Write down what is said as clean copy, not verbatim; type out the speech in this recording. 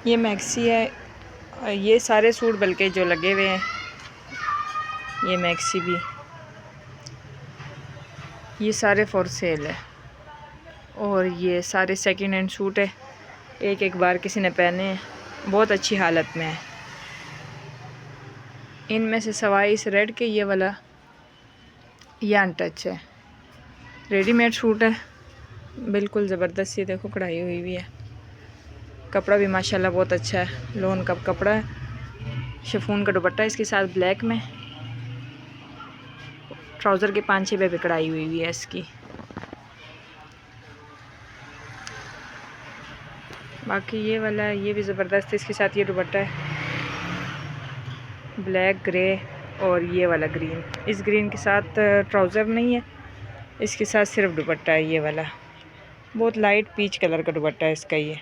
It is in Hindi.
ये मैक्सी है। ये सारे सूट बल्कि जो लगे हुए हैं, ये मैक्सी भी, ये सारे फॉर सेल है। और ये सारे सेकंड हैंड सूट है, एक एक बार किसी ने पहने हैं, बहुत अच्छी हालत में है। इनमें से सवाई इस रेड के ये वाला, ये अनटच है, रेडीमेड सूट है, बिल्कुल ज़बरदस्त। ये देखो कढ़ाई हुई हुई है, कपड़ा भी माशाल्लाह बहुत अच्छा है, लोन का कपड़ा है, शिफॉन का दुपट्टा इसके साथ ब्लैक में, ट्राउज़र के 5-6 पे कढ़ाई हुई हुई है इसकी। बाकी ये वाला है, ये भी ज़बरदस्त है, इसके साथ ये दुपट्टा है, ब्लैक ग्रे और ये वाला ग्रीन। इस ग्रीन के साथ ट्राउज़र नहीं है, इसके साथ सिर्फ दुपट्टा है ये वाला, बहुत लाइट पीच कलर का दुपट्टा है इसका ये।